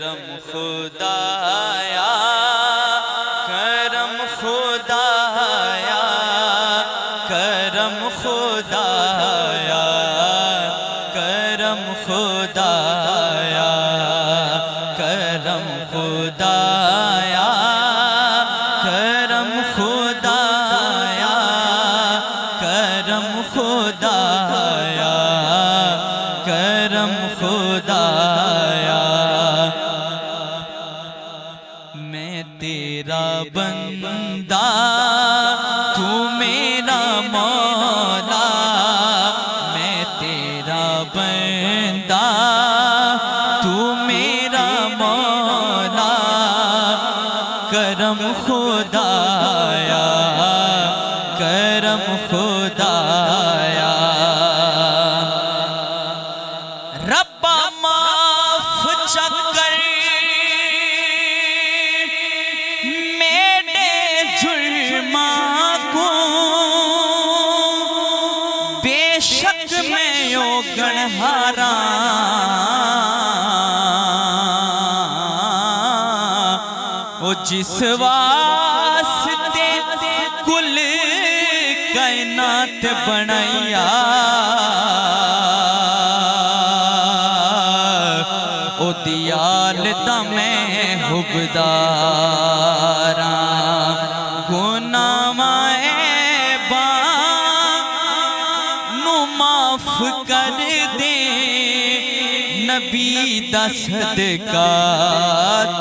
کرم خدایا کرم خدایا کرم خدایا کرم خدایا کرم خدایا کرم خدایا کرم خدایا کرم خدایا میں تیرا بندہ تو میرا مولا میں تیرا بندہ تو میرا مولا کرم خدایا کرم خدایا ربا معاف چکر میرے جرماں کو بے شک میں یوں گنہارا وہ جس واسطے کل کائنات بنایا او دیال دا میں حبداراں گناہ مائباں نو معاف کر دے نبی دا صدقہ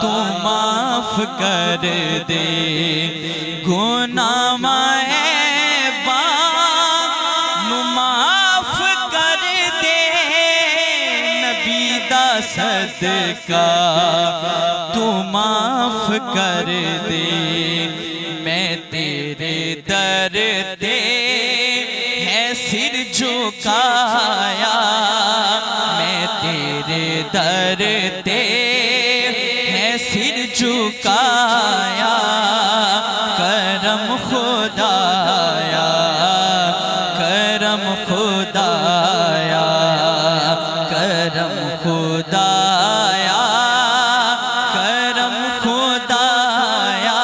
تو معاف کر دے گناہ مائباں نو معاف کر دے نبی دا صدقہ تو معاف کر دے میں تیرے در دے ہے سر جھکایا میں تیرے در دے ہے سر جھکایا کرم خدایا کرم خدایا کرم خدایا کرم خدایا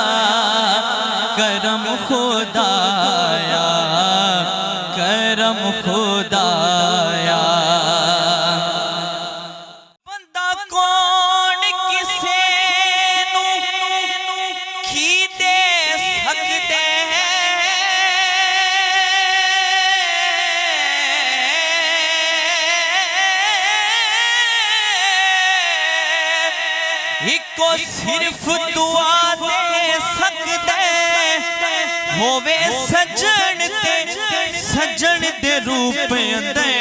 کرم خدایا کرم خدایا بندہ کون کسے نو کی دے سکتے ایکو صرف دعا دے سکتے ہووے سجن دے روپ اندے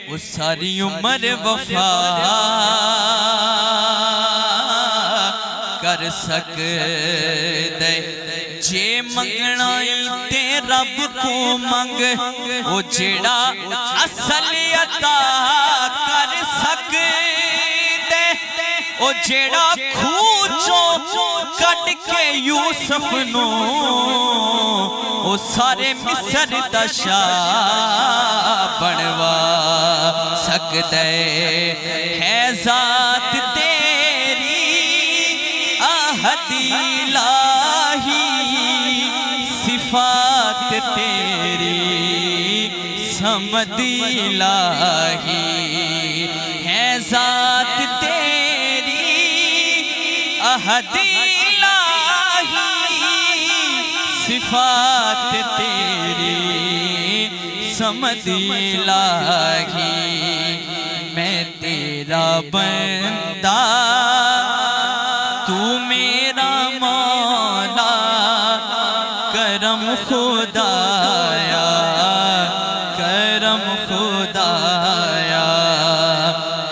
وہ ساری عمر وفا کر سکتے جے منگنائی تے رب کو منگ وہ جیڑا اصل عطا کر سکتے وہ جیڑا کھوچوں کٹ کے یوسف نو وہ سارے مصر دا شاہ بنوا سکتے ہے ذات تیری احد الہی صفات تیری سمد الہی ہے ذات تیری احد الہی صفات تیری سمد الہی میں تیرا بندہ تو میرا مولا کرم خدایا کرم خدایا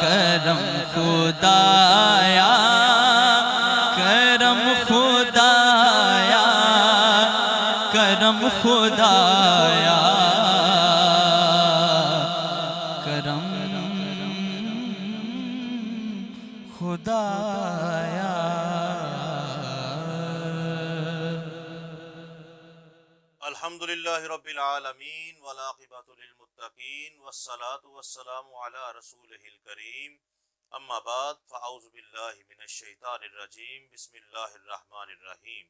کرم خدایا کرم خدایا کرم خدایا کرم خدایا الحمدللہ رب العالمین والعاقبۃ للمتقین المتقین والصلاة والسلام علی رسولہ الکریم اما بعد فاعوذ باللہ من الشیطان الرجیم بسم اللہ الرحمن الرحیم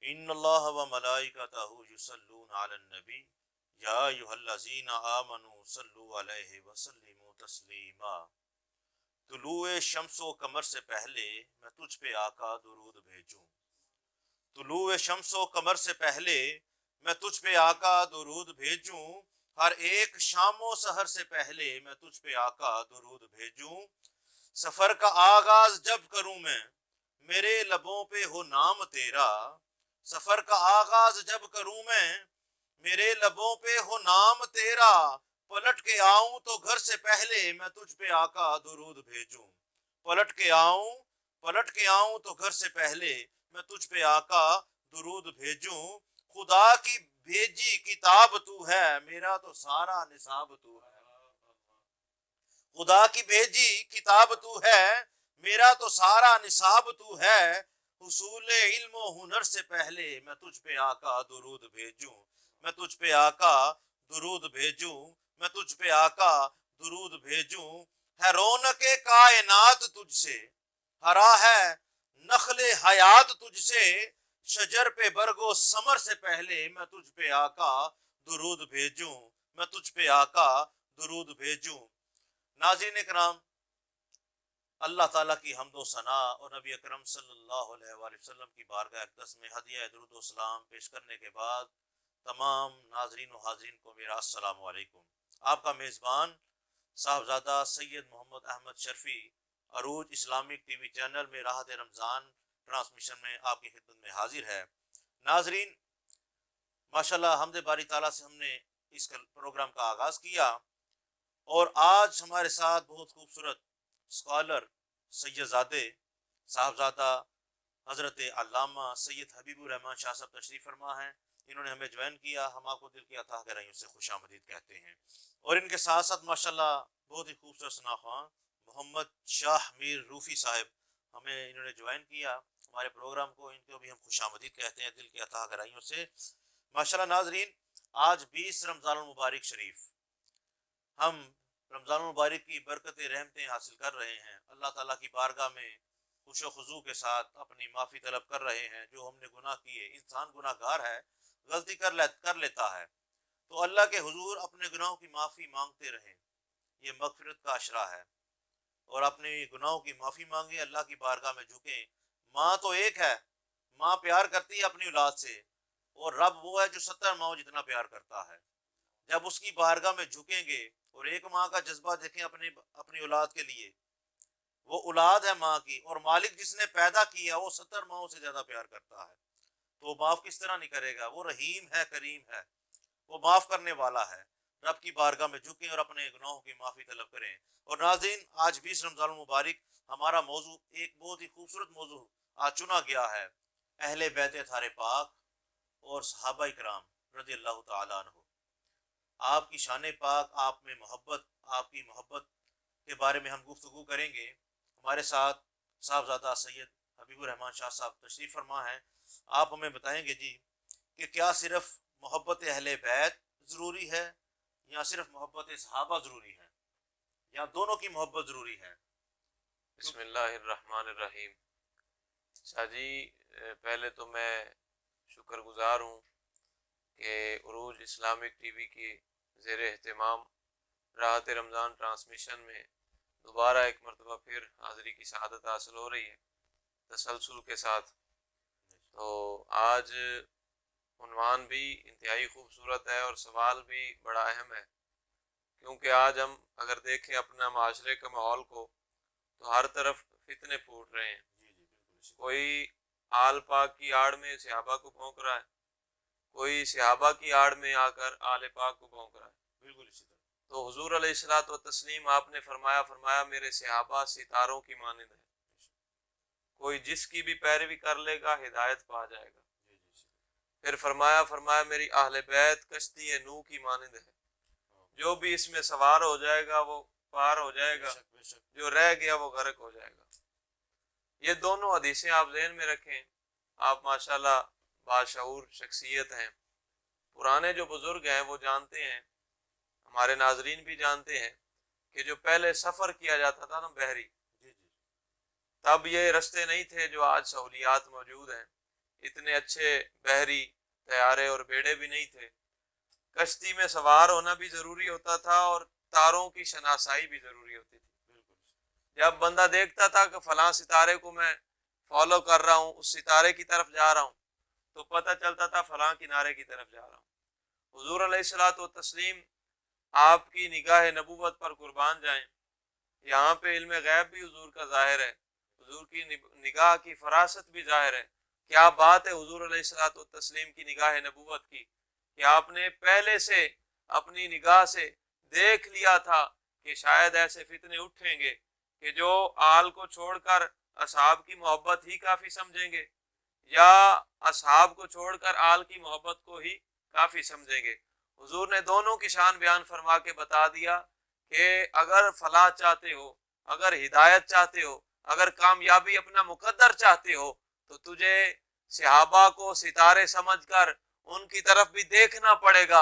ان اللہ وملائکتہ یصلون علی النبی یا ایھا الذین آمنوا صلوا علیہ وسلموا تسلیما۔ طلوع شمس و قمر سے پہلے میں تجھ پہ آقا درود بھیجوں، طلوع شمس و قمر سے پہلے میں تجھ پہ آقا درود بھیجوں، ہر ایک شام و سحر سے پہلے میں تجھ پہ آقا درود بھیجوں۔ سفر کا آغاز جب کروں میں میرے لبوں پہ ہو نام تیرا، سفر کا آغاز جب کروں میں میرے لبوں پہ ہو نام تیرا، پلٹ کے آؤں تو گھر سے پہلے میں تجھ پہ آقا درود بھیجوں، پلٹ کے آؤں تو گھر سے پہلے میں تجھ پہ آقا درود بھیجوں۔ خدا کی بھیجی کتاب تو ہے میرا تو سارا نصاب تو ہے، خدا کی بھیجی کتاب تو ہے میرا تو سارا نصاب تو ہے، حصول علم و ہنر سے پہلے میں تجھ پہ آقا درود بھیجوں، میں تجھ پہ آقا درود بھیجوں، میں تجھ پہ آقا درود بھیجوں۔ ہے رونق کائنات تجھ سے، ہرا ہے نخل حیات تجھ سے، شجر پہ برگ و ثمر سے پہلے میں تجھ پہ آقا درود بھیجوں، میں تجھ پہ آقا درود بھیجوں۔ ناظرین اکرام، اللہ تعالیٰ کی حمد و ثنا اور نبی اکرم صلی اللہ علیہ وآلہ وسلم کی بارگاہ اقدس میں ہدیہ درود و سلام پیش کرنے کے بعد تمام ناظرین و حاضرین کو میرا السلام علیکم۔ آپ کا میزبان صاحبزادہ سید محمد احمد شرفی عروج اسلامک ٹی وی چینل میں راحت رمضان ٹرانسمیشن میں آپ کی خدمت میں حاضر ہے۔ ناظرین، ماشاءاللہ حمد باری تعالیٰ سے ہم نے اس پروگرام کا آغاز کیا، اور آج ہمارے ساتھ بہت خوبصورت اسکالر سید زادے صاحبزادہ حضرت علامہ سید حبیب الرحمن شاہ صاحب تشریف فرما ہیں۔ انہوں نے ہمیں جوائن کیا، ہم آپ کو دل کی عطا گہرائیوں سے خوش آمدید کہتے ہیں۔ اور ان کے ساتھ ساتھ ماشاءاللہ بہت ہی خوبصورت ثناخواں محمد شاہ میر روفی صاحب، ہمیں انہوں نے جوائن کیا ہمارے پروگرام کو، ان کو بھی ہم خوش آمدید کہتے ہیں دل کی عطا گہرائیوں سے۔ ماشاءاللہ ناظرین، آج 20 رمضان المبارک شریف، ہم رمضان المبارک کی برکتیں رحمتیں حاصل کر رہے ہیں، اللہ تعالیٰ کی بارگاہ میں خوش و خضوع کے ساتھ اپنی معافی طلب کر رہے ہیں۔ جو ہم نے گناہ کیے، انسان گناہ گار ہے، غلطی کر لیتا ہے، تو اللہ کے حضور اپنے گناہوں کی معافی مانگتے رہیں، یہ مغفرت کا اشرا ہے، اور اپنے گناہوں کی معافی مانگیں، اللہ کی بارگاہ میں جھکیں۔ ماں تو ایک ہے، ماں پیار کرتی ہے اپنی اولاد سے، اور رب وہ ہے جو 70 ماؤں جتنا پیار کرتا ہے۔ جب اس کی بارگاہ میں جھکیں گے، اور ایک ماں کا جذبہ دیکھیں اپنی اولاد کے لیے، وہ اولاد ہے ماں کی، اور مالک جس نے پیدا کیا وہ 70 ماؤں سے زیادہ پیار کرتا ہے، تو وہ معاف کس طرح نہیں کرے گا؟ وہ رحیم ہے، کریم ہے، وہ معاف کرنے والا ہے۔ رب کی بارگاہ میں جھکیں اور اپنے گناہوں کی معافی طلب کریں۔ اور ناظرین، آج 20 رمضان المبارک ہمارا موضوع ایک بہت ہی خوبصورت موضوع آج چنا گیا ہے، اہل بیت اطہار پاک اور صحابہ کرام رضی اللہ تعالیٰ عنہ۔ آپ کی شان پاک، آپ میں محبت، آپ کی محبت کے بارے میں ہم گفتگو کریں گے۔ ہمارے ساتھ صاحبزادہ سید حبیب الرحمن شاہ صاحب تشریف فرما ہیں۔ آپ ہمیں بتائیں گے جی کہ کیا صرف محبت اہل بیت ضروری ہے، یا صرف محبت صحابہ ضروری ہے، یا دونوں کی محبت ضروری ہے؟ بسم اللہ الرحمن الرحیم۔ شاہ جی، پہلے تو میں شکر گزار ہوں کہ عروج اسلامک ٹی وی کی زیر اہتمام راحت رمضان ٹرانسمیشن میں دوبارہ ایک مرتبہ پھر حاضری کی سعادت حاصل ہو رہی ہے تسلسل کے ساتھ۔ تو آج عنوان بھی انتہائی خوبصورت ہے اور سوال بھی بڑا اہم ہے، کیونکہ آج ہم اگر دیکھیں اپنا معاشرے کا ماحول کو، تو ہر طرف فتنے پھوٹ رہے ہیں۔ کوئی آل پاک کی آڑ میں صحابہ کو بھونک رہا ہے، کوئی صحابہ کی آڑ میں آ کر آل پاک کو بھونک رہا ہے۔ بالکل اسی طرح تو حضور علیہ الصلوۃ والتسلیم آپ نے فرمایا میرے صحابہ ستاروں کی مانند ہیں، کوئی جس کی بھی پیروی کر لے گا ہدایت پا جائے گا۔ پھر فرمایا میری اہل بیت کشتی نوح کی مانند ہے، جو بھی اس میں سوار ہو جائے گا وہ پار ہو جائے گا، جو رہ گیا وہ غرق ہو جائے گا۔ یہ دونوں حدیثیں آپ ذہن میں رکھیں۔ آپ ماشاءاللہ باشعور شخصیت ہیں، پرانے جو بزرگ ہیں وہ جانتے ہیں ہمارے ناظرین بھی جانتے ہیں کہ جو پہلے سفر کیا جاتا تھا نا بحری، تب یہ رستے نہیں تھے جو آج سہولیات موجود ہیں، اتنے اچھے بحری طیارے اور بیڑے بھی نہیں تھے، کشتی میں سوار ہونا بھی ضروری ہوتا تھا اور تاروں کی شناسائی بھی ضروری ہوتی تھی۔ جب بندہ دیکھتا تھا کہ فلاں ستارے کو میں فالو کر رہا ہوں، اس ستارے کی طرف جا رہا ہوں، تو پتہ چلتا تھا فلاں کنارے کی طرف جا رہا ہوں۔ حضور علیہ الصلوۃ والتسلیم آپ کی نگاہ نبوت پر قربان جائیں، یہاں پہ علم غیب بھی حضور کا ظاہر ہے، حضور کی نگاہ کی فراست بھی ظاہر ہے۔ کیا بات ہے حضور علیہ الصلوۃ والتسلیم کی نگاہ نبوت کی کہ آپ نے پہلے سے اپنی نگاہ سے دیکھ لیا تھا کہ شاید ایسے فتنے اٹھیں گے کہ جو آل کو چھوڑ کر اصحاب کی محبت ہی کافی سمجھیں گے، یا اصحاب کو چھوڑ کر آل کی محبت کو ہی کافی سمجھیں گے۔ حضور نے دونوں کی شان بیان فرما کے بتا دیا کہ اگر فلاح چاہتے ہو، اگر ہدایت چاہتے ہو، اگر کامیابی اپنا مقدر چاہتے ہو، تو تجھے صحابہ کو ستارے سمجھ کر ان کی طرف بھی دیکھنا پڑے گا،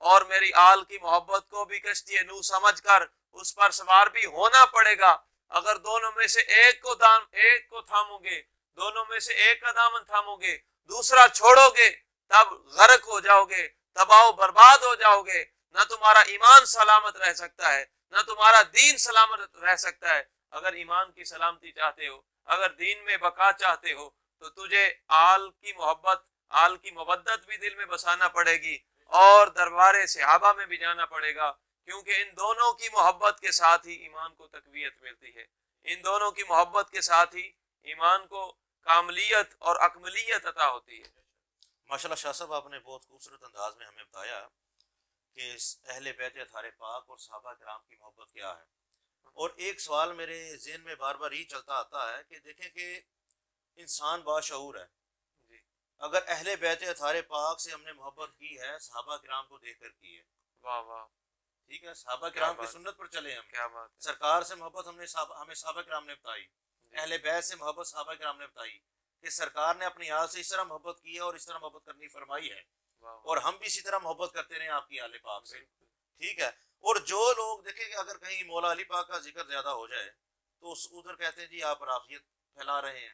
اور میری آل کی محبت کو بھی کشتی نو سمجھ کر اس پر سوار بھی ہونا پڑے گا۔ اگر دونوں میں سے ایک کو تھامو گے، دونوں میں سے ایک کا دامن تھامو گے، دوسرا چھوڑو گے، تب غرق ہو جاؤ گے، تباہ و برباد ہو جاؤ گے۔ نہ تمہارا ایمان سلامت رہ سکتا ہے، نہ تمہارا دین سلامت رہ سکتا ہے۔ اگر ایمان کی سلامتی چاہتے ہو، اگر دین میں بقا چاہتے ہو، تو تجھے آل کی محبت، آل کی مودت بھی دل میں بسانا پڑے گی، اور دربار صحابہ میں بھی جانا پڑے گا، کیونکہ ان دونوں کی محبت کے ساتھ ہی ایمان کو تقویت ملتی ہے، ان دونوں کی محبت کے ساتھ ہی ایمان کو کاملیت اور اکملیت عطا ہوتی ہے۔ ماشاءاللہ شاہ صاحب، آپ نے بہت خوبصورت انداز میں ہمیں بتایا کہ اہل بیت اطہار پاک اور صحابہ کرام کی محبت کیا ہے۔ اور ایک سوال میرے ذہن میں بار بار ہی چلتا آتا ہے کہ دیکھیں کہ انسان باشعور ہے، اگر اہل بیت اطہار پاک سے ہم نے محبت کی ہے، صحابہ کرام کو دیکھ کر کی ہے، واہ واہ، ٹھیک ہے، صحابہ کرام کی سنت پر چلے ہم، کیا بات ہے، سرکار سے محبت ہمیں صحابہ کرام نے بتائی، اہل بیت سے محبت صحابہ کرام نے بتائی کہ سرکار نے اپنی آل سے اس طرح محبت کی ہے اور اس طرح محبت کرنی فرمائی ہے، اور ہم بھی اسی طرح محبت کرتے رہے آپ کی آل پاک سے، ٹھیک ہے۔ اور جو لوگ دیکھیں کہ اگر کہیں مولا علی پاک کا ذکر زیادہ ہو جائے تو ادھر کہتے ہیں جی آپ رافضیت پھیلا رہے ہیں،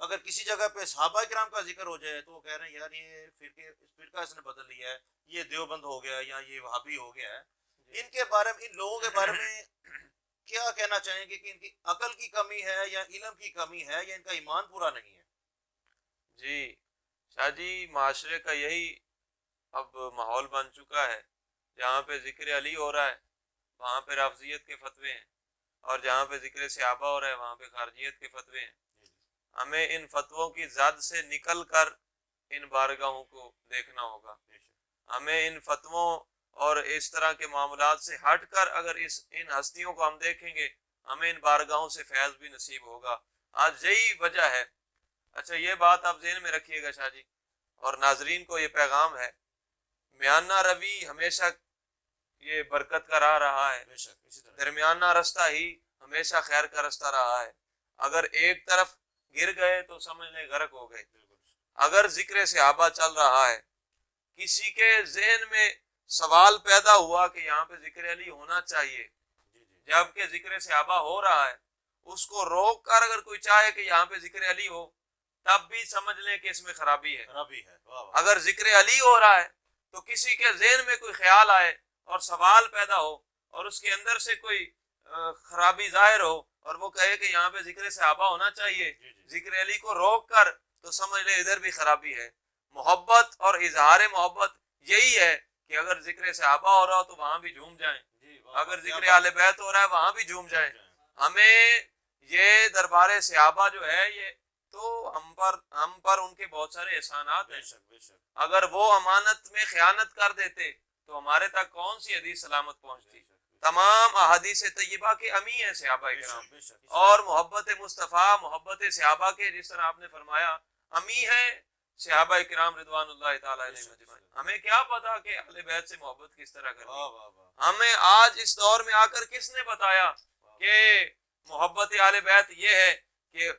اگر کسی جگہ پہ صحابہ کرام کا ذکر ہو جائے تو وہ کہہ رہے ہیں یار یہ فرقہ اس نے بدل لیا ہے، یہ دیوبند ہو گیا یا یہ وہابی ہو گیا ہے۔ ان کے بارے میں، ان لوگوں کے بارے میں کیا کہنا چاہیں گے کہ ان کی عقل کی کمی ہے یا علم کی کمی ہے یا ان کا ایمان پورا نہیں ہے؟ جی شاہ جی، معاشرے کا یہی اب ماحول بن چکا ہے، جہاں پہ ذکر علی ہو رہا ہے وہاں پہ رافضیت کے فتوے ہیں، اور جہاں پہ ذکر صحابہ ہو رہا ہے وہاں پہ خارجیت کے فتوے ہیں۔ ہمیں ان فتووں کی زد سے نکل کر ان بارگاہوں کو دیکھنا ہوگا، ہمیں ان فتووں اور اس طرح کے معاملات سے ہٹ کر اگر ان ہستیوں کو ہم دیکھیں گے، ہمیں ان بارگاہوں سے فیض بھی نصیب ہوگا۔ آج یہی وجہ ہے۔ اچھا، یہ بات آپ ذہن میں رکھیے گا شاہ جی، اور ناظرین کو یہ پیغام ہے، میانہ روی ہمیشہ یہ برکت کا راہ رہا ہے، درمیانہ رستہ ہی ہمیشہ خیر کا رستہ رہا ہے۔ اگر ایک طرف گر گئے تو سمجھ لیں غرق ہو گئے۔ اگر ذکر صحابہ چل رہا ہے، کسی کے ذہن میں سوال پیدا ہوا کہ یہاں پہ ذکر علی ہونا چاہیے جبکہ ذکر صحابہ ہو رہا ہے، اس کو روک کر اگر کوئی چاہے کہ یہاں پہ ذکر علی ہو، تب بھی سمجھ لیں کہ اس میں خرابی ہے۔ اگر ذکر علی ہو رہا ہے تو کسی کے ذہن میں کوئی خیال آئے اور سوال پیدا ہو اور اس کے اندر سے کوئی خرابی ظاہر ہو اور وہ کہے کہ یہاں پہ ذکر صحابہ ہونا چاہیے، ذکر علی کو روک کر، تو سمجھ لیں ادھر بھی خرابی ہے۔ محبت اور اظہار محبت یہی ہے کہ اگر ذکر صحابہ ہو رہا ہو تو وہاں بھی جھوم جائیں، اگر ذکر اہل بیت ہو رہا ہے وہاں بھی جھوم جائیں۔ ہمیں یہ دربار صحابہ جو ہے، یہ تو ہم پر ان کے بہت سارے احسانات ہیں۔ اگر وہ امانت میں خیانت کر دیتے تو ہمارے تک کون سی حدیث سلامت پہنچتی؟ تمام احادیث طیبہ کے امی ہیں صحابہ کرام، اور محبت مصطفیٰ، محبت صحابہ کے جس طرح آپ نے فرمایا امی ہیں صحابہ کرام رضوان اللہ تعالی علیہ اجمعین۔ ہمیں کیا پتا کہ اہل بیت سے محبت کس طرح کرنی؟ ہمیں آج اس دور میں آ کر کس نے بتایا کہ محبت اہل بیت یہ ہے کہ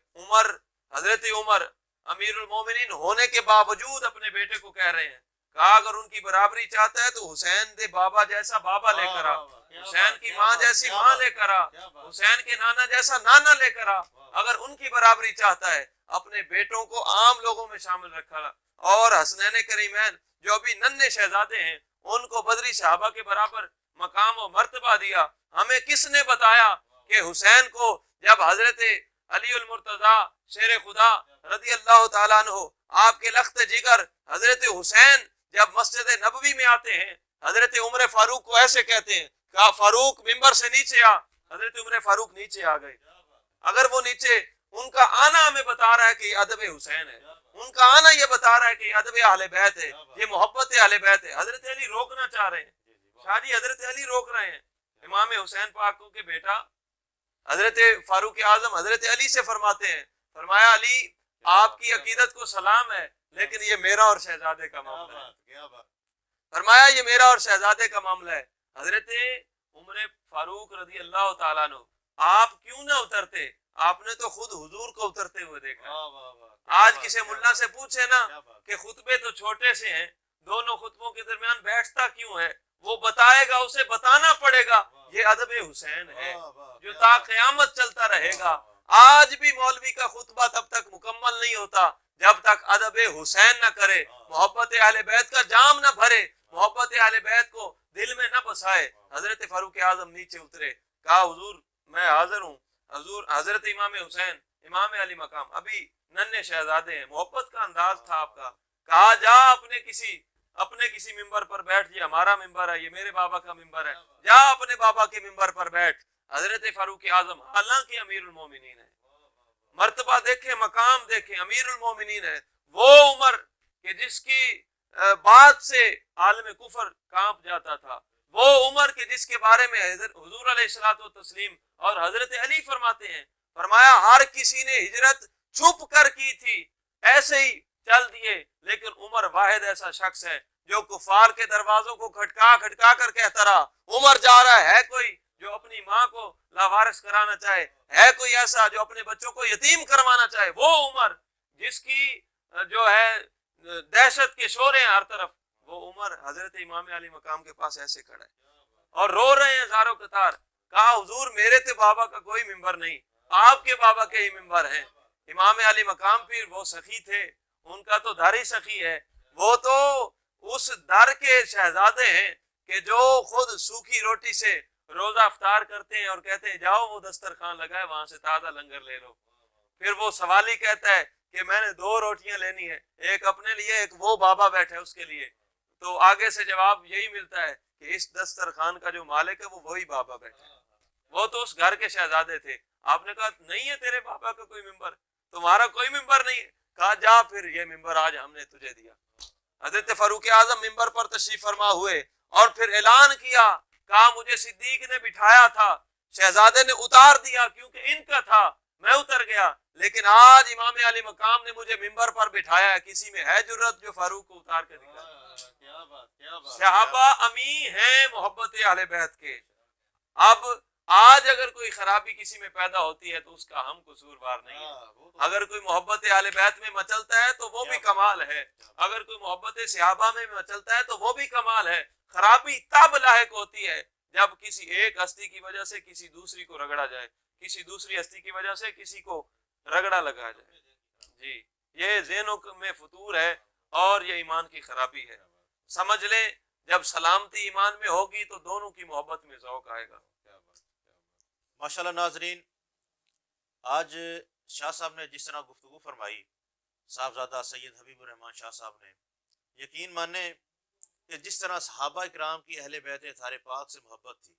حضرت عمر امیر المومنین ہونے کے باوجود اپنے بیٹے کو کہہ رہے ہیں کہا اگر ان کی برابری چاہتا ہے تو حسین دے بابا جیسا بابا لے کر آ، حسین کی ماں جیسی ماں لے کر آ، حسین کے نانا جیسا نانا لے کر آ۔ اگر ان کی برابری چاہتا ہے اپنے بیٹوں کو عام لوگوں میں شامل رکھا، اور حسنین کریمین جو ابھی ننھے شہزادے ہیں ان کو بدری صحابہ کے برابر مقام و مرتبہ دیا۔ ہمیں کس نے بتایا کہ حسین کو جب حضرت علی المرتضیٰ شیر خدا رضی اللہ تعالیٰ عنہ آپ کے لخت جگر حضرت حسین جب مسجد نبوی میں آتے ہیں، حضرت عمر فاروق کو ایسے کہتے ہیں، کہا فاروق ممبر سے نیچے آ، حضرت عمر فاروق نیچے آ گئے۔ اگر وہ نیچے، ان کا آنا ہمیں بتا رہا ہے کہ یہ ادب حسین ہے، ان کا آنا یہ بتا رہا ہے کہ یہ ادب اہل بیت ہے، یہ محبت اہل بیت ہے۔ حضرت علی روکنا چاہ رہے ہیں، شاہ جی حضرت علی روک رہے ہیں امام حسین پاک کو کہ بیٹا، حضرت فاروق اعظم حضرت علی سے فرماتے ہیں، فرمایا علی آپ کی عقیدت کو سلام ہے لیکن یہ میرا اور شہزادے کا معاملہ ہے، فرمایا یہ میرا اور شہزادے کا معاملہ ہے۔ حضرت عمر فاروق رضی اللہ تعالیٰ عنہ آپ کیوں نہ اترتے؟ آپ نے تو خود حضور کو اترتے ہوئے دیکھا۔ آج کسی ملا سے پوچھے نا کہ خطبے تو چھوٹے سے ہیں، دونوں خطبوں کے درمیان بیٹھتا کیوں ہے، وہ بتائے گا، اسے بتانا پڑے گا یہ ادب حسین ہے جو تا قیامت چلتا رہے گا۔ آج بھی مولوی کا خطبہ تب تک مکمل نہیں ہوتا جب تک ادب حسین نہ کرے، محبت اہل بیت کا جام نہ بھرے، محبت اہل بیت کو دل میں نہ بسائے۔ حضرت فاروق اعظم نیچے اترے، کہا حضور میں حاضر ہوں۔ حضور حضرت امام حسین امام علی مقام ابھی ننھے شہزادے ہیں، محبت کا انداز تھا آپ کا، کہا جا اپنے کسی ممبر پر بیٹھ، یہ ہمارا ممبر ہے، یہ میرے بابا کا ممبر ہے، جا اپنے بابا کے ممبر پر بیٹھ۔ حضرت فاروق اعظم حالانکہ امیر المومنین ہے، مرتبہ دیکھیں، مقام دیکھیں، امیر المومنین ہے، وہ عمر کہ جس کی بات سے عالم کفر کانپ جاتا تھا، وہ عمر کہ جس کے بارے میں حضور علیہ الصلوۃ والتسلیم اور حضرت علی فرماتے ہیں، فرمایا ہر کسی نے ہجرت چھپ کر کی تھی، ایسے ہی چل دیے، لیکن عمر واحد ایسا شخص ہے جو کفار کے دروازوں کو کھٹکا کھٹکا کر کہتا رہا عمر جا رہا ہے کوئی جو اپنی ماں کو لاوارث کرانا چاہے، ہے کوئی ایسا جو اپنے بچوں کو یتیم کروانا چاہے، وہ عمر جس کی جو ہے دہشت کے شور ہیں ہر طرف، وہ عمر حضرت امام علی مقام کے پاس ایسے کھڑا ہے اور رو رہے ہیں زاروں قطار۔ کہا حضور میرے تو بابا کا کوئی ممبر نہیں، آپ کے بابا کے ہی ممبر ہیں۔ امام علی مقام پیر وہ سخی تھے، ان کا تو در ہی سخی ہے، وہ تو اس در کے شہزادے ہیں کہ جو خود سوکھی روٹی سے روزہ افطار کرتے ہیں اور کہتے ہیں جاؤ وہ دسترخوان لگائے وہاں سے تازہ لنگر لے لو۔ پھر وہ سوالی کہتا ہے کہ میں نے 2 روٹیاں لینی ہے، ایک اپنے لیے ایک وہ بابا بیٹھے اس کے لیے، تو آگے سے جواب یہی ملتا ہے کہ اس دسترخوان کا جو مالک ہے وہ وہی بابا بیٹھے، وہ تو اس گھر کے شہزادے تھے۔ آپ نے کہا نہیں ہے تیرے بابا کا کوئی ممبر، تمہارا کوئی ممبر نہیں ہے؟ کہا جا پھر یہ ممبر آج ہم نے تجھے دیا۔ حضرت فاروق اعظم ممبر پر تشریف فرما ہوئے اور پھر اعلان کیا، کہا مجھے صدیق نے بٹھایا تھا، شہزادے نے اتار دیا کیونکہ ان کا تھا، میں اتر گیا، لیکن آج امام علی مقام نے مجھے ممبر پر بٹھایا ہے، کسی میں ہے جرت جو فاروق کو اتار کے دکھائے؟ صحابہ امی ہیں محبت اہل بیت کے۔ اب آج اگر کوئی خرابی کسی میں پیدا ہوتی ہے تو اس کا ہم قصوروار نہیں ہے، اگر کوئی محبت اہل بیت میں مچلتا ہے تو وہ بھی کمال ہے، اگر کوئی محبت صحابہ میں مچلتا ہے تو وہ بھی کمال ہے۔ خرابی تب لاحق ہوتی ہے جب کسی ایک ہستی کی وجہ سے کسی دوسری کو رگڑا جائے، کسی دوسری ہستی کی وجہ سے کسی کو رگڑا لگا جائے۔ جی یہ ذہنوں میں فطور ہے اور یہ ایمان کی خرابی ہے۔ سمجھ لیں جب سلامتی ایمان میں ہوگی تو دونوں کی محبت میں ذوق آئے گا۔ ماشاءاللہ ناظرین، آج شاہ صاحب نے جس طرح گفتگو فرمائی، صاحبزادہ سید حبیب الرحمن شاہ صاحب نے، یقین مانیں کہ جس طرح صحابہ کرام کی اہل بیت اطہار پاک سے محبت تھی،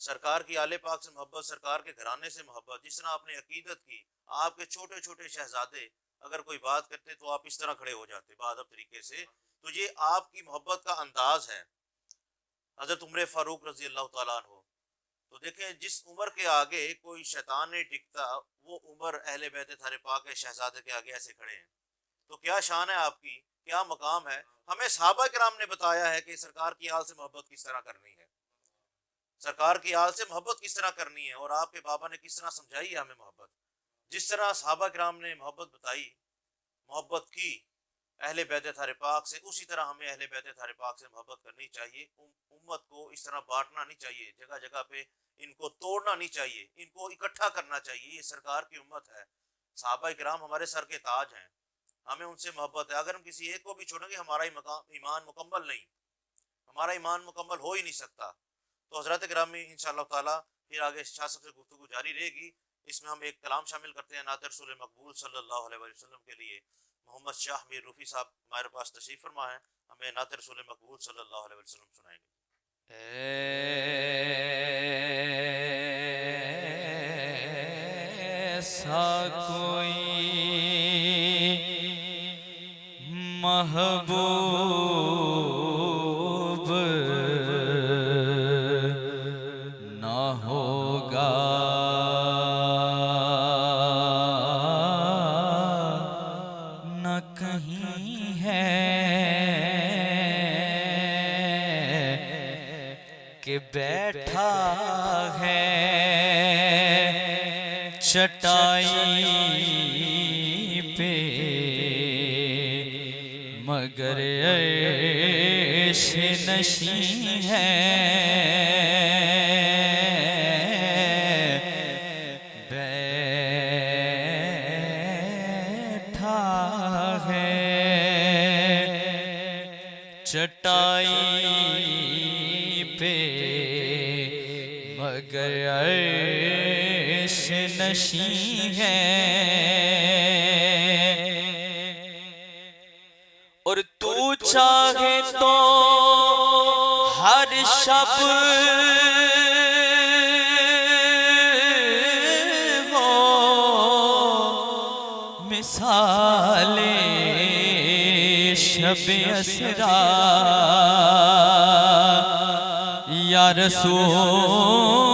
سرکار کی آل پاک سے محبت، سرکار کے گھرانے سے محبت، جس طرح آپ نے عقیدت کی، آپ کے چھوٹے چھوٹے شہزادے اگر کوئی بات کرتے تو آپ اس طرح کھڑے ہو جاتے باادب طریقے سے، تو یہ آپ کی محبت کا انداز ہے۔ حضرت عمر فاروق رضی اللہ تعالیٰ عنہ، تو دیکھیں جس عمر کے آگے کوئی شیطان نہیں ٹکتا، وہ عمر اہل بیت اطہار پاک کے شہزادے کے آگے ایسے کھڑے ہیں، تو کیا شان ہے آپ کی، کیا مقام ہے۔ ہمیں صحابہ کرام نے بتایا ہے کہ سرکار کی آل سے محبت کس طرح کرنی ہے، سرکار کی آل سے محبت کس طرح کرنی ہے، اور آپ کے بابا نے کس طرح سمجھائی ہے ہمیں محبت، جس طرح صحابہ کرام نے محبت بتائی، محبت کی، اہل بیت طاہر پاک سے، اسی طرح ہمیں اہل بیت طاہر پاک سے محبت کرنی چاہیے. امت کو اس طرح بانٹنا نہیں چاہیے، جگہ جگہ پہ ان کو توڑنا نہیں چاہیے، ان کو اکٹھا کرنا چاہیے. یہ سرکار کی امت ہے، صحابہ کرام ہمارے سر کے تاج ہیں، ہمیں ان سے محبت ہے. اگر ہم کسی ایک کو بھی چھوڑیں گے ہمارا ایمان مکمل نہیں، ہمارا ایمان مکمل ہو ہی نہیں سکتا. تو حضرات گرامی انشاءاللہ تعالی پھر آگے شاہ صاحب سے گفتگو جاری رہے گی. اس میں ہم ایک کلام شامل کرتے ہیں نعت رسول مقبول صلی اللہ علیہ وسلم کے لیے. محمد شاہ میر روفی صاحب ہمارے پاس تشریف فرما ہے، ہمیں نعت رسول مقبول صلی اللہ علیہ وسلم سنائیں گے. ایسا کوئی محبوب نہ ہوگا نہ کہیں ہے کہ بیٹھا ہے چٹائی پہ مگر عیش نشیں ہے بیٹھا ہے چٹائی پہ مگر عیش نشیں ہے اور تو چاہے تو ہر شب ہو مثال شب اسرا یا رسول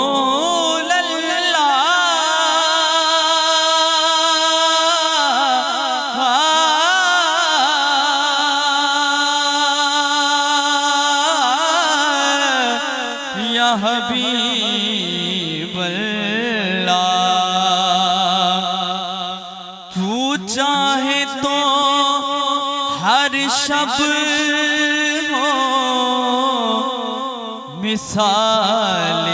حبیب اللہ. تو چاہے تو ہر شب ہو مثال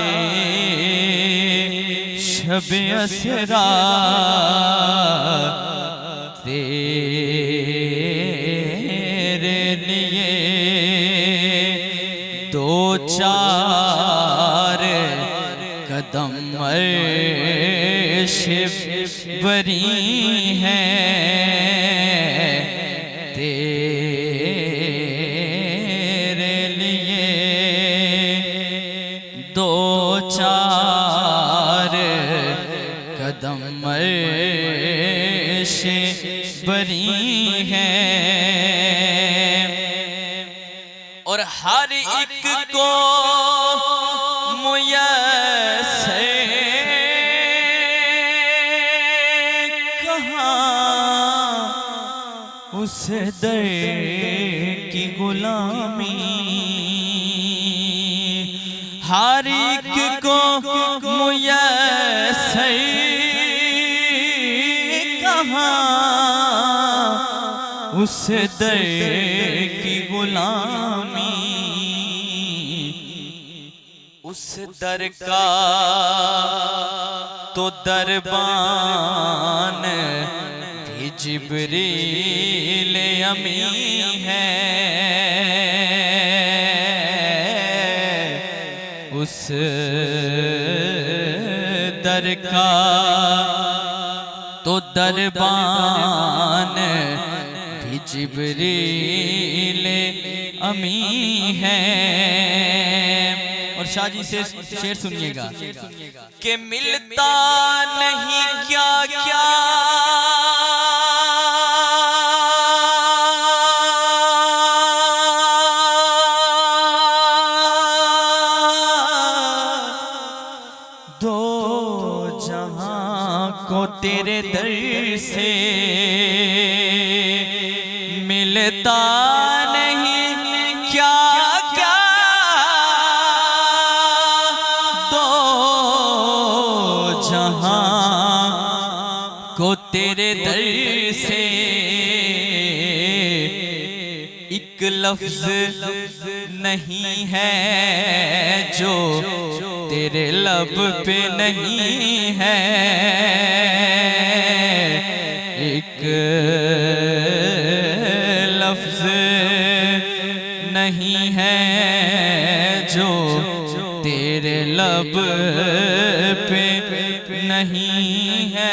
شب اسرا تیرے لیے دو چار قدم عرش بری ہیں تیرے لیے دو چار قدم عرش بری ہیں اور ہر ایک کو میسر کہاں اس در کی غلامی ہر ایک کو میسر کہاں اس در کی غلامی اس در کا تو دربان بھی جبریل امی ہے اس در کا تو دربان بھی جبریل امی ہے. اور شاہ جی سے شعر سنیے گا کہ ملتا نہیں کیا کیا دو جہاں کو تیرے در سے ملتا نہیں کیا کیا دو جہاں کو تیرے در سے ایک لفظ نہیں ہے جو تیرے لب پہ نہیں ہے، ایک لفظ نہیں ہے جو تیرے لب پہ نہیں ہے،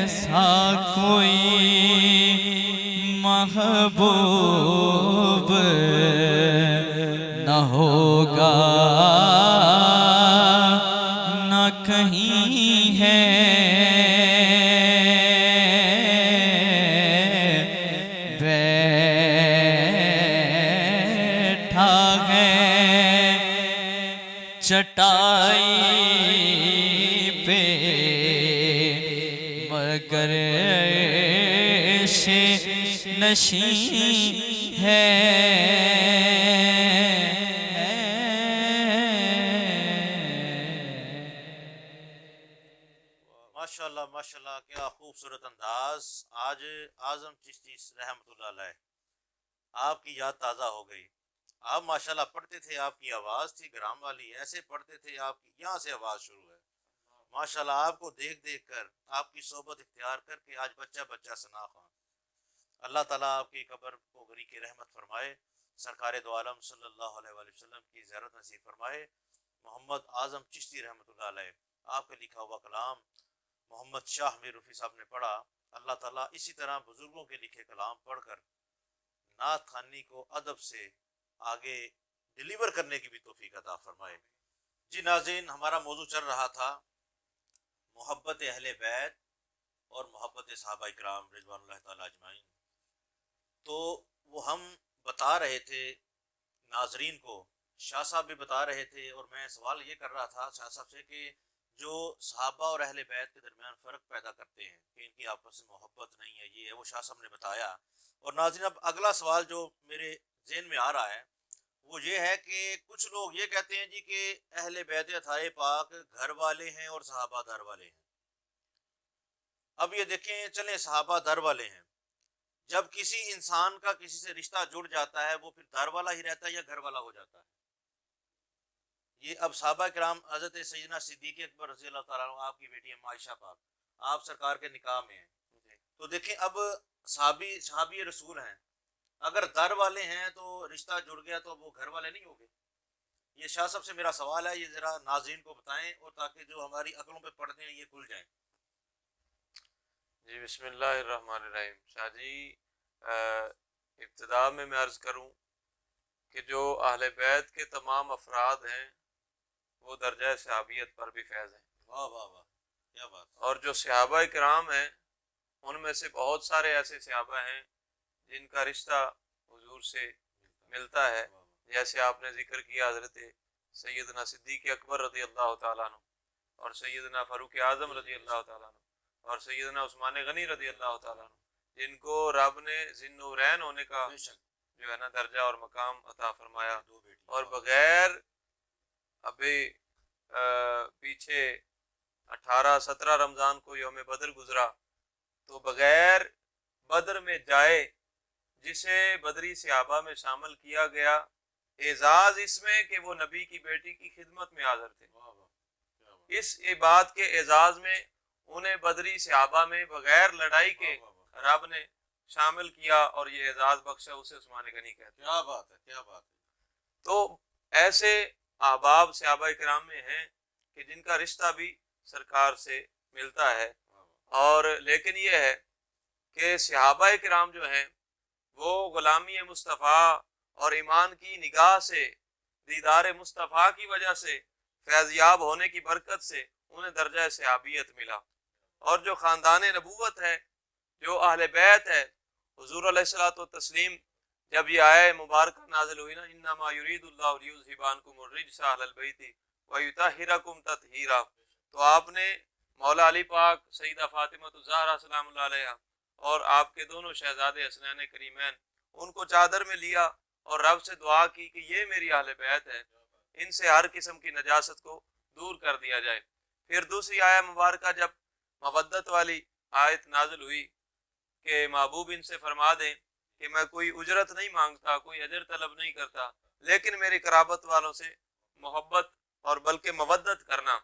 ایسا کوئی محبوب نہ ہوگا نہ کہیں ہے، بیٹھا ہے چٹائی پہ مگر نشین ہے، ماشاءاللہ ماشاءاللہ، کیا خوبصورت انداز۔ آج اعظم چشتی رحمۃ اللہ علیہ آپ کی یاد تازہ ہو گئی۔ آپ ماشاءاللہ پڑھتے تھے، آپ کی آواز تھی گرام والی، ایسے پڑھتے تھے، آپ کی یہاں سے آواز شروع ہے۔ ماشاءاللہ آپ کو دیکھ دیکھ کر، آپ کی صحبت اختیار کر کے آج بچہ بچہ ثنا خواں۔ اللہ تعالیٰ آپ کی قبر کو غری کی رحمت فرمائے، سرکار دو عالم صلی اللہ علیہ وآلہ وسلم کی زیارت نصیب فرمائے۔ محمد اعظم چشتی رحمۃ اللہ علیہ، آپ کا لکھا ہوا کلام محمد شاہ میر رفیع صاحب نے پڑھا۔ اللہ تعالیٰ اسی طرح بزرگوں کے لکھے کلام پڑھ کر نعت خوانی کو ادب سے آگے ڈیلیور کرنے کی بھی توفیق عطا فرمائے۔ جی ناظرین، ہمارا موضوع چل رہا تھا محبت اہل بیت اور محبت صحابہ اکرام رضوان اللہ تعالیٰ اجمعین۔ تو وہ ہم بتا رہے تھے ناظرین کو، شاہ صاحب بھی بتا رہے تھے، اور میں سوال یہ کر رہا تھا شاہ صاحب سے کہ جو صحابہ اور اہل بیت کے درمیان فرق پیدا کرتے ہیں کہ ان کی آپس میں محبت نہیں ہے، یہ ہے وہ، شاہ صاحب نے بتایا۔ اور ناظرین اب اگلا سوال جو میرے ذہن میں آ رہا ہے وہ یہ ہے کہ کچھ لوگ یہ کہتے ہیں جی کہ اہل بیت اطہار پاک گھر والے ہیں اور صحابہ در والے ہیں۔ اب یہ دیکھیں، چلیں صحابہ در والے ہیں، جب کسی انسان کا کسی سے رشتہ جڑ جاتا ہے وہ پھر در والا ہی رہتا ہے یا گھر والا ہو جاتا ہے؟ یہ اب صحابہ کرام حضرت سیدنا صدیق اکبر رضی اللہ تعالیٰ عنہ، آپ کی بیٹی اما عائشہ پاک، آپ سرکار کے نکاح میں ہیں، تو دیکھیں اب صحابی رسول ہیں، اگر در والے ہیں تو رشتہ جڑ گیا تو اب وہ گھر والے نہیں ہو گئے؟ یہ شاہ صاحب سے میرا سوال ہے، یہ ذرا ناظرین کو بتائیں، اور تاکہ جو ہماری عقلوں پہ پڑھتے ہیں یہ کھل جائیں۔ جی بسم اللہ الرحمن الرحیم۔ شاہ جی ابتدا میں عرض کروں کہ جو اہل بیت کے تمام افراد ہیں وہ درجہ صحابیت پر بھی فیض ہیں۔ واہ واہ واہ، کیا بات۔ اور جو صحابہ کرام ہیں ان میں سے بہت سارے ایسے صحابہ ہیں جن کا رشتہ حضور سے ملتا ہے، جیسے آپ نے ذکر کیا حضرت سیدنا صدیق اکبر رضی اللہ تعالیٰ عنہ، اور سیدنا فاروق اعظم رضی اللہ تعالیٰ عنہ، اور سیدنا عثمان غنی رضی اللہ تعالیٰ عنہ، جن کو رب نے ذی النورین ہونے کا جو ہے نا درجہ اور مقام عطا فرمایا۔ اور بغیر ابھی پیچھے 18-17 رمضان کو یوم بدر گزرا، تو بغیر بدر میں جائے جسے بدری صحابہ میں شامل کیا گیا، اعزاز اس میں کہ وہ نبی کی بیٹی کی خدمت میں حاضر تھے، اس بات کے اعزاز میں انہیں بدری صحابہ میں بغیر لڑائی کے رب نے شامل کیا، اور یہ اعزاز بخشا، اسے عثمان غنی کہتے ہیں۔ کیا بات ہے، کیا بات ہے۔ تو ایسے احباب صحابہ کرام میں ہیں کہ جن کا رشتہ بھی سرکار سے ملتا ہے، اور لیکن یہ ہے کہ صحابہ کرام جو ہیں وہ غلامی مصطفیٰ اور ایمان کی نگاہ سے، دیدار مصطفیٰ کی وجہ سے، فیضیاب ہونے کی برکت سے انہیں درجہ صحابیت ملا۔ اور جو خاندان نبوت ہے، جو اہل بیت ہے، حضور علیہ الصلوۃ والتسلیم جب یہ آیہ مبارکہ نازل ہوئی نا، انما یرید اللہ لیذھب عنکم الرجس اہل البیت ویطہرکم تطہیرا، تو آپ نے مولا علی پاک، سیدہ فاطمہ الزہرا سلام اللہ علیہا، اور آپ کے دونوں شہزادے حسنین کریمین، ان کو چادر میں لیا اور رب سے دعا کی کہ یہ میری اہل بیت ہے، ان سے ہر قسم کی نجاست کو دور کر دیا جائے۔ پھر دوسری آیت مبارکہ جب مودت والی آیت نازل ہوئی کہ محبوب ان سے فرما دیں کہ میں کوئی اجرت نہیں مانگتا، کوئی اجر طلب نہیں کرتا، لیکن میری قرابت والوں سے محبت اور بلکہ مودت کرنا۔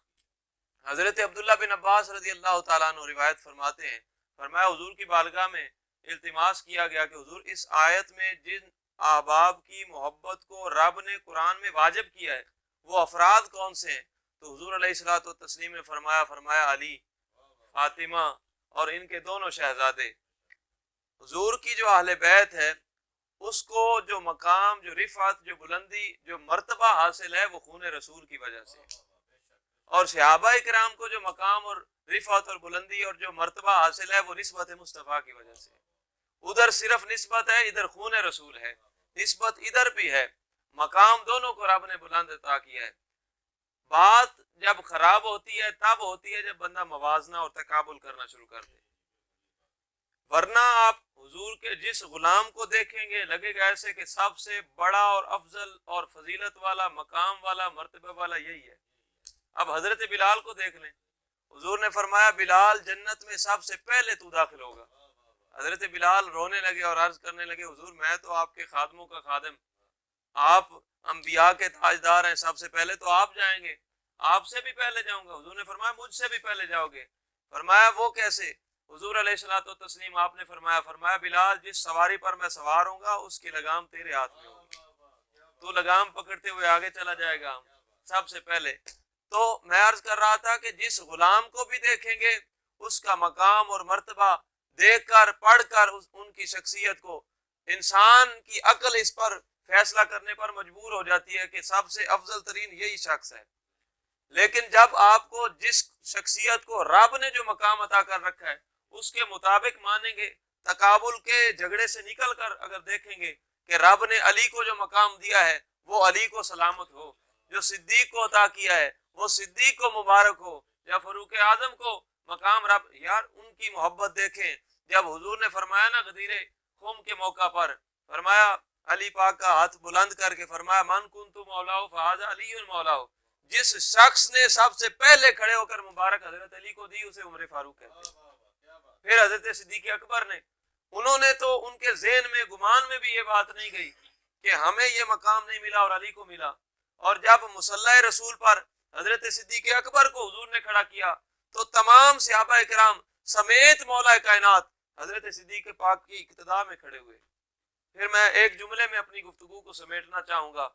حضرت عبداللہ بن عباس رضی اللہ تعالیٰ عنہ روایت فرماتے ہیں، فرمایا حضور کی بارگاہ میں التماس کیا گیا کہ حضور اس آیت میں جن احباب کی محبت کو رب نے قرآن میں واجب کیا ہے وہ افراد کون سے ہیں؟ تو حضور علیہ الصلوۃ والتسلیم نے فرمایا علی، فاطمہ اور ان کے دونوں شہزادے۔ حضور کی جو اہل بیت ہے اس کو جو مقام، جو رفعت، جو بلندی، جو مرتبہ حاصل ہے وہ خون رسول کی وجہ سے، اور صحابہ کرام کو جو مقام اور رفعت اور بلندی اور جو مرتبہ حاصل ہے وہ نسبت مصطفیٰ کی وجہ سے۔ ادھر صرف نسبت ہے، ادھر خون رسول ہے، نسبت ادھر بھی ہے، مقام دونوں کو رب نے بلند عطا کیا ہے۔ بات جب خراب ہوتی ہے تب ہوتی ہے جب بندہ موازنہ اور تقابل کرنا شروع کر دے، ورنہ آپ حضور کے جس غلام کو دیکھیں گے لگے گا ایسے کہ سب سے بڑا اور افضل اور فضیلت والا، مقام والا، مرتبہ والا یہی ہے۔ اب حضرت بلال کو دیکھ لیں، حضور نے فرمایا بلال جنت میں سب سے پہلے تو داخل ہوگا۔ حضرت بلال رونے لگے اور عرض کرنے لگے حضور میں تو آپ کے خادموں کا خادم، آپ انبیاء کے تاجدار ہیں، سب سے پہلے تو آپ جائیں گے، آپ سے بھی پہلے جاؤں گا۔ حضور نے فرمایا مجھ سے بھی پہلے جاؤ گے۔ فرمایا وہ کیسے؟ حضور علیہ الصلوۃ والتسلیم آپ نے فرمایا بلال جس سواری پر میں سوار ہوں گا اس کی لگام تیرے ہاتھ میں ہوگی، تو لگام پکڑتے ہوئے آگے چلا جائے گا سب سے پہلے۔ تو میں عرض کر رہا تھا کہ جس غلام کو بھی دیکھیں گے اس کا مقام اور مرتبہ دیکھ کر، پڑھ کر ان کی شخصیت کو، انسان کی عقل اس پر فیصلہ کرنے پر مجبور ہو جاتی ہے کہ سب سے افضل ترین یہی شخص ہے۔ لیکن جب آپ کو جس شخصیت کو رب نے جو مقام عطا کر رکھا ہے اس کے مطابق مانیں گے، تقابل کے جھگڑے سے نکل کر اگر دیکھیں گے کہ رب نے علی کو جو مقام دیا ہے وہ علی کو سلامت ہو، جو صدیق کو عطا کیا ہے وہ صدیق کو مبارک ہو، یا فاروق اعظم کو مقام رب، یار ان کی محبت دیکھیں۔ جب حضور نے فرمایا نا غدیر خم کے موقع پر، فرمایا علی پاک کا ہاتھ بلند کر کے فرمایا من کنت مولاہ فہذا علی مولاہ، جس شخص نے سب سے پہلے کھڑے ہو کر مبارک حضرت علی کو دی اسے عمر فاروق کہتے ہیں۔ پھر حضرت صدیق اکبر نے، انہوں نے تو ان کے ذہن میں گمان میں بھی یہ بات نہیں گئی کہ ہمیں یہ مقام نہیں ملا اور علی کو ملا۔ اور جب مصلی رسول پر حضرت صدیق اکبر کو حضور نے کھڑا کیا تو تمام صحابہ کرام سمیت مولا کائنات حضرت صدیق پاک کی اقتداء میں کھڑے ہوئے۔ پھر میں ایک جملے میں اپنی گفتگو کو سمیٹنا چاہوں گا،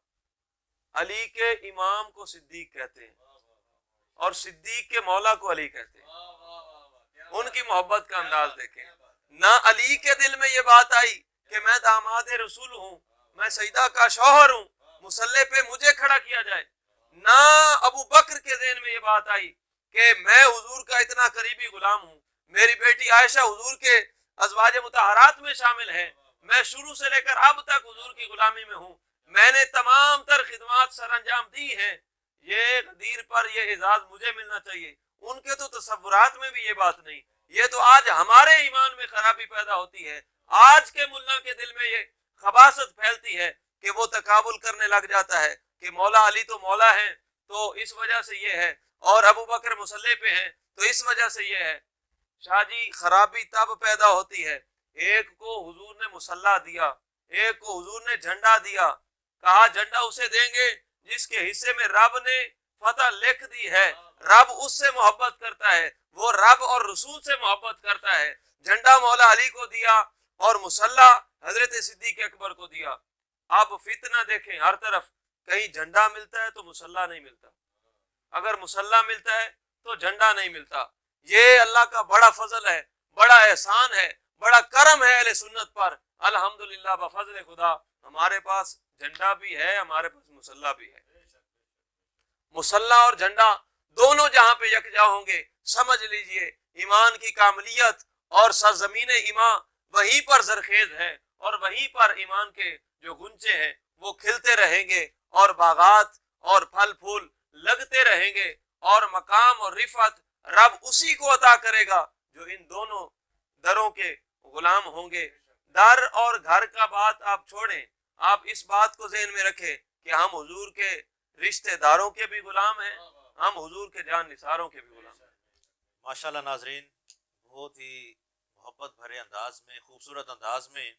علی کے امام کو صدیق کہتے ہیں اور صدیق کے مولا کو علی کہتے ہیں۔ ان کی محبت کا انداز دیکھیں، نہ علی کے دل میں یہ بات آئی کہ میں داماد رسول ہوں، میں سیدہ کا شوہر ہوں، مصلی پہ مجھے کھڑا کیا جائے، نہ ابو بکر کے ذہن میں یہ بات آئی کہ میں حضور کا اتنا قریبی غلام ہوں، میری بیٹی عائشہ حضور کے ازواج مطہرات میں شامل ہے، میں شروع سے لے کر اب تک حضور کی غلامی میں ہوں، میں نے تمام تر خدمات سر انجام دی ہیں، یہ غدیر پر یہ اعزاز مجھے ملنا چاہیے۔ ان کے تو تصورات میں بھی یہ بات نہیں۔ یہ تو آج ہمارے ایمان میں خرابی پیدا ہوتی ہے، آج کے ملا کے دل میں یہ خباثت پھیلتی ہے کہ وہ تقابل کرنے لگ جاتا ہے کہ مولا علی تو مولا ہیں تو اس وجہ سے یہ ہے، اور ابو بکر مصلی پہ ہیں تو اس وجہ سے یہ ہے۔ شاہ جی خرابی تب پیدا ہوتی ہے، ایک کو حضور نے مصلی دیا، ایک کو حضور نے جھنڈا دیا، کہا جھنڈا اسے دیں گے جس کے حصے میں رب نے فتح لکھ دی ہے، رب اس سے محبت کرتا ہے، وہ رب اور رسول سے محبت کرتا ہے۔ جھنڈا مولا علی کو دیا اور مصلی حضرت صدیق اکبر کو دیا۔ اب فتنہ دیکھیں ہر طرف، کہیں جھنڈا ملتا ہے تو مصلی نہیں ملتا، اگر مصلی ملتا ہے تو جھنڈا نہیں ملتا۔ یہ اللہ کا بڑا فضل ہے، بڑا احسان ہے، بڑا کرم ہے اہل سنت پر۔ الحمدللہ بفضل خدا ہمارے پاس جھنڈا بھی ہے، ہمارے پاس مصلی بھی ہے۔ مصلی اور جھنڈا دونوں جہاں پہ یکجا ہوں گے سمجھ لیجئے ایمان کی کاملیت اور سرزمین ایمان وہیں پر زرخیز ہے، اور وہیں پر ایمان کے جو گنچے ہیں وہ کھلتے رہیں گے، اور باغات اور پھل پھول لگتے رہیں گے، اور مقام اور رفعت رب اسی کو عطا کرے گا جو ان دونوں دروں کے غلام ہوں گے۔ در اور گھر کا بات آپ چھوڑیں، آپ اس بات کو ذہن میں رکھیں کہ ہم حضور کے رشتہ داروں کے بھی غلام ہیں، ہم حضور کے جان نثاروں کے بھی غلام ہیں۔ ماشاءاللہ ناظرین، بہت ہی محبت بھرے انداز میں، خوبصورت انداز میں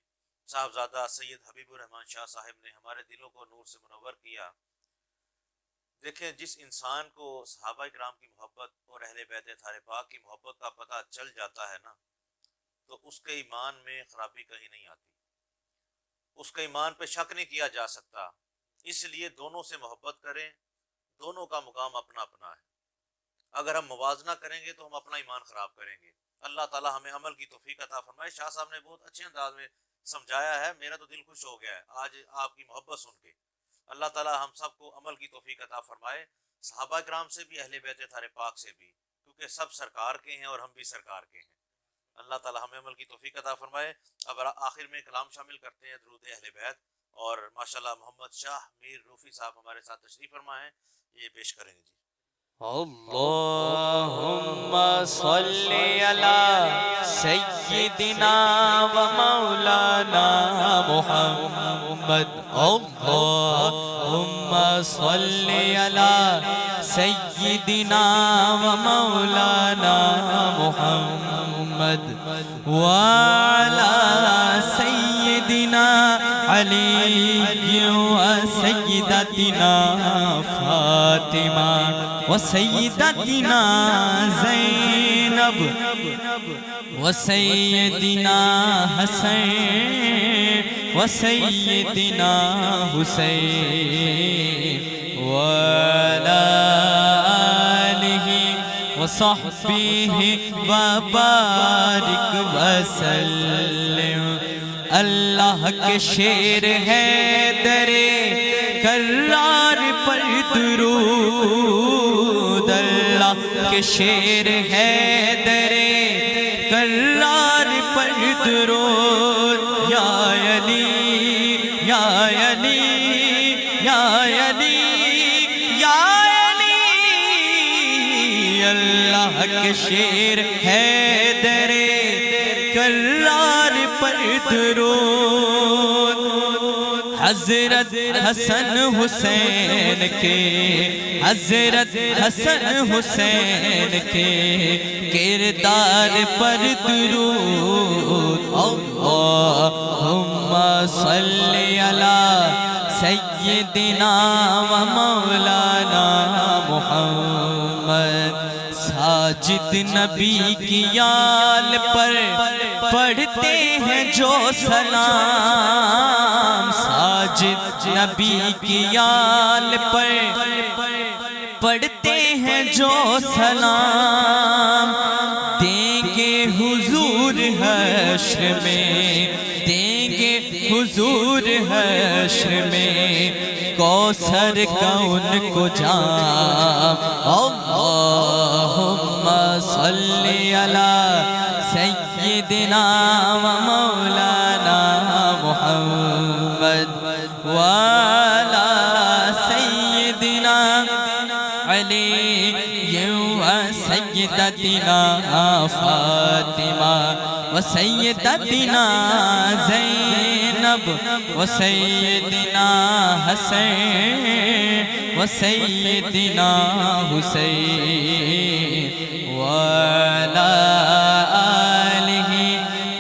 صاحبزادہ سید حبیب الرحمن شاہ صاحب نے ہمارے دلوں کو نور سے منور کیا۔ دیکھیں، جس انسان کو صحابہ کرام کی محبت اور اہل بیت اطہار پاک کی محبت کا پتہ چل جاتا ہے نا، تو اس کے ایمان میں خرابی کہیں نہیں آتی، اس کے ایمان پہ شک نہیں کیا جا سکتا۔ اس لیے دونوں سے محبت کریں، دونوں کا مقام اپنا اپنا ہے۔ اگر ہم موازنہ کریں گے تو ہم اپنا ایمان خراب کریں گے۔ اللہ تعالی ہمیں عمل کی توفیق عطا فرمائے۔ شاہ صاحب نے بہت اچھے انداز میں سمجھایا ہے، میرا تو دل خوش ہو گیا ہے آج آپ کی محبت سن کے۔ اللہ تعالی ہم سب کو عمل کی توفیق عطا فرمائے، صحابہ کرام سے بھی، اہل بیت اطہار پاک سے بھی، کیونکہ سب سرکار کے ہیں اور ہم بھی سرکار کے ہیں۔ اللہ تعالی ہمیں عمل کی توفیق عطا فرمائے۔ اب آخر میں کلام شامل کرتے ہیں، درود اہل بیت، اور ماشاءاللہ محمد شاہ میر روفی صاحب ہمارے ساتھ تشریف فرما ہیں، یہ پیش کریں گے جی۔ اللہم صلی علی سیدنا و مولانا محمد، اللہم صلی علی سیدنا و مولانا محمد وعلی سیدنا علی و سیدتنا فاطمہ و سیدتنا زینب و سیدنا حسین و سیدنا حسین وعلی آلہ و صحبہ وبارک وسلم۔ اللہ کے شیر ہے درے کرار پر درود، اللہ کے شیر ہے درے کرار پر درود، یا علی یا علی یا علی یا علی، اللہ کے شیر ہے درے کرار پر درود۔ حضرت حسن حسین کے، حضرت حسن حسین کے کردار پر درود۔ اللہم صلی علی سیدنا و مولانا محمد۔ ساجد نبی کی آل پر پڑھتے ہیں جو سلام، ساجد نبی کی آل پر پڑھتے ہیں جو سلام، دیں گے حضور حشر میں، دیں گے حضور حشر میں کوثر کا ان کو جام۔ اللہم صلی علی سیدنا و مولانا محمد وعلی سیدنا علی و سیدتنا فاطمہ و سیدتنا زینب و سیدنا حسین و سیدنا حسین وعلی آلہ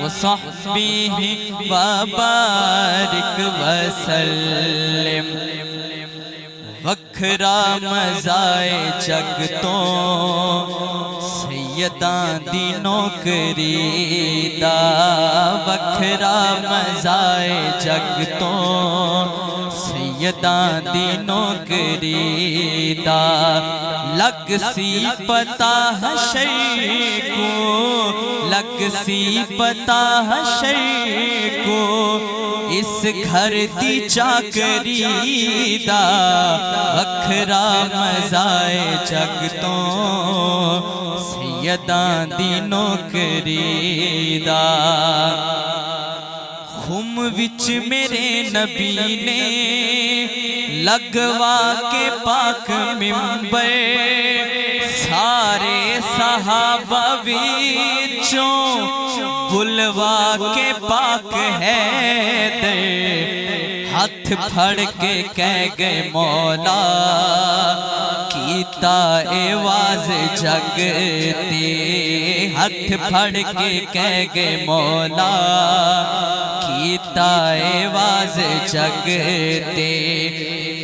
و صحبہ وبارک وسلم۔ وکھرا مزائے جگ تو سیداں دی نوکری دا، وکھرا مزائے جگ تو سیداں دی نوکری دا، لگ سی پتہ حشر کو، لگ سی پتہ حشر کو اس گھر دی چاکری دا، وکھرا مزائے جگ تو سیداں دی نوکری دا۔ خم وچ میرے نبی نے لگوا کے پاک ممبر، سارے صحابہ وچوں بلوا کے پاک حیدر، ہاتھ پھڑ کے کہہ گئے مولا کی کیتا ایواز جگتے ہاتھ پھڑ کے کہہ گئے مولا کیتا ایواز جگتے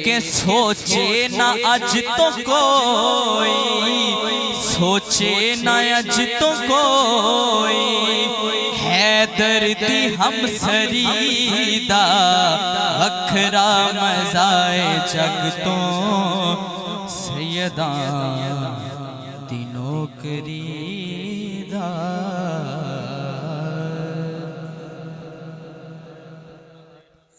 کہ سوچے نہ اج تو کوئی سوچے نہ اج تو کوئی حیدر دی ہم سریدہ وکھرا مزائے جگ تو سیداں دی نوکری دا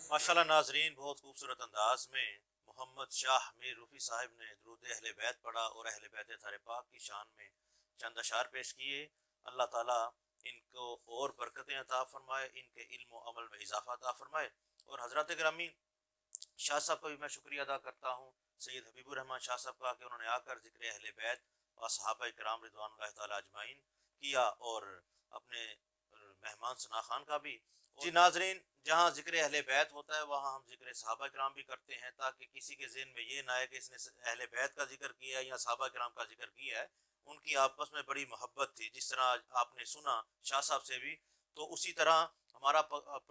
ماشاءاللہ ناظرین، بہت خوبصورت انداز میں محمد شاہ میر روفی صاحب نے درود اہل بیت پڑھا اور اہل بیت طاہر پاک کی شان میں چند اشعار پیش کیے۔ اللہ تعالیٰ ان کو اور برکتیں عطا فرمائے، ان کے علم و عمل میں اضافہ عطا فرمائے۔ اور حضرات گرامی، شاہ صاحب کا بھی میں شکریہ ادا کرتا ہوں، سید حبیب الرحمن شاہ صاحب کا، کہ انہوں نے آ کر ذکر اہل بیت و صحابہ کرام رضوان اللہ تعالیٰ اجمعین کیا، اور اپنے مہمان ثنا خان کا بھی۔ جی ناظرین، جہاں ذکر اہل بیت ہوتا ہے وہاں ہم ذکر صحابہ کرام بھی کرتے ہیں، تاکہ کسی کے ذہن میں یہ نہ آئے کہ اس نے اہل بیت کا ذکر کیا ہے یا صحابہ کرام کا ذکر کیا ہے۔ ان کی آپس میں بڑی محبت تھی، جس طرح آپ نے سنا شاہ صاحب سے بھی، تو اسی طرح ہمارا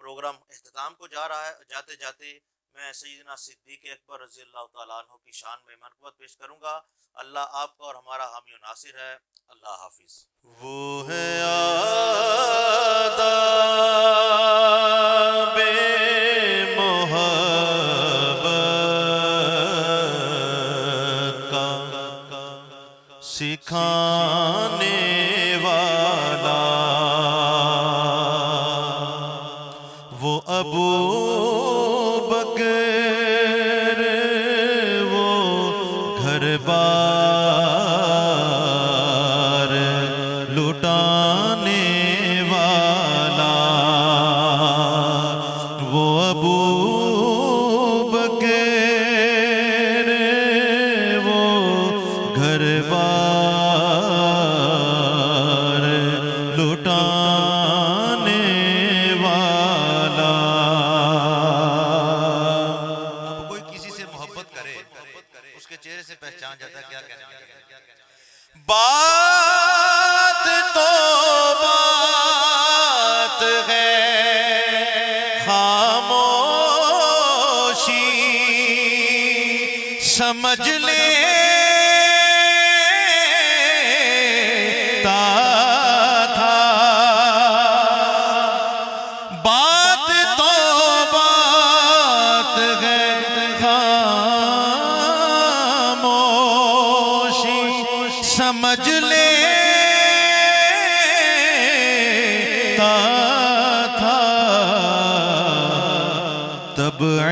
پروگرام اختتام کو جا رہا ہے۔ جاتے جاتے میں سیدنا صدیق اکبر رضی اللہ تعالیٰ عنہ کی شان میں منقبت پیش کروں گا۔ اللہ آپ کا اور ہمارا حامی و ناصر ہے۔ اللہ حافظ۔ وہ ہے آداب محبت کا سکھانے والا، وہ ابو بکر وہ گھر بار لٹانے والا، وہ ابو بکر وہ گھر بار لٹانے والا۔ اب کوئی کسی سے محبت کرے اس کے چہرے سے پہچان جاتا ہے کیا کہنے والا۔ بات تو بات ہے، خاموشی سمجھ لیتا تھا، بات تو بات ہے، خاموشی سمجھ لیتا تھا، طبع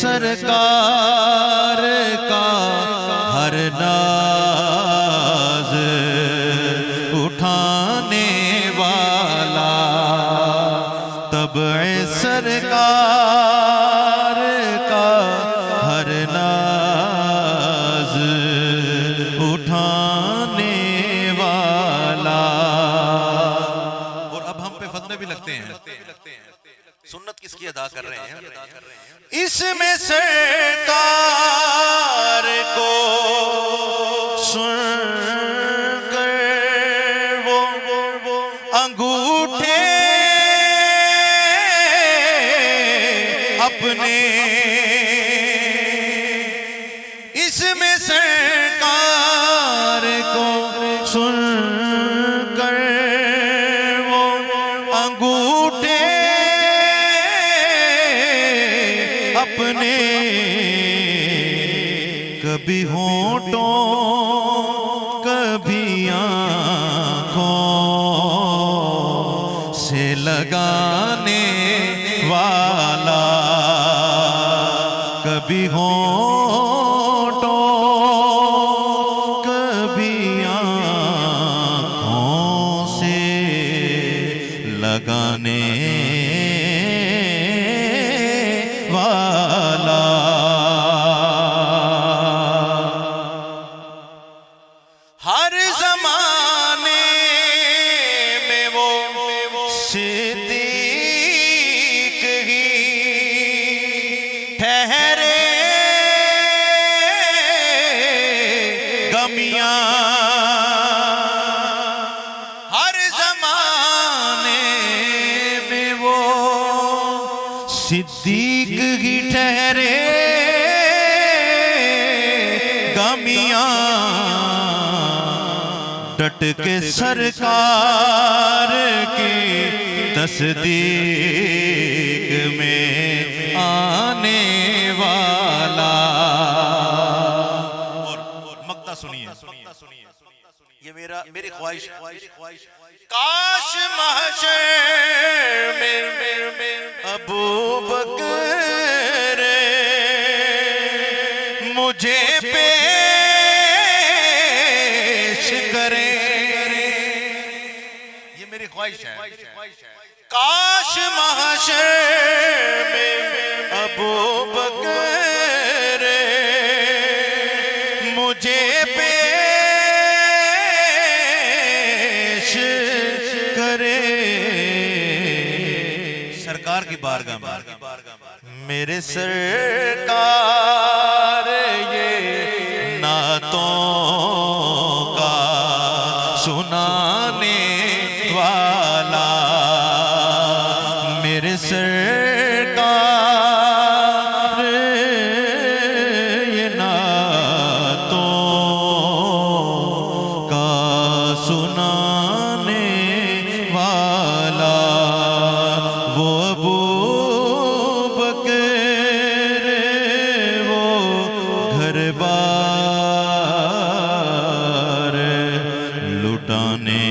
سرکار کا ہر ناز اٹھانے والا، طبع سرکار کا ہر ناز اٹھانے والا۔ اور اب ہم پہ فتنے بھی لگتے ہیں، سنت کس کی ادا کر رہے ہیں؟ اس میں سرکار کو سن کر وہ انگوٹھے اپنے، اس میں سرکار کو سن کر وہ انگوٹھے اپنے، کبھی ہونٹوں کبھی آنکھوں سے لگانے والا، کبھی ہونٹوں کبھی آنکھوں سے لگانے والا، ہر زمانے میں وہ صدیق ہی ٹھہرے گا، صدیق ہی ٹھہرے گا میاں ڈٹ کے سرکار کی تصدیق میں آنے والا. اور مقطع سنیے، یہ میری خواہش ہے. کاش محشر میں ابو بکر مجھے پیش کرے. یہ میری خواہش ہے. کاش محشر میں ابو بکر مجھے پیش کرے سرکار کی بارگاہ میں. میرے سرکار یہ نعتوں کا سنانے والا، میرے سرکار یہ نعتوں کا سنانے والا، وہ ابو بکر وہ گھر بار لٹانے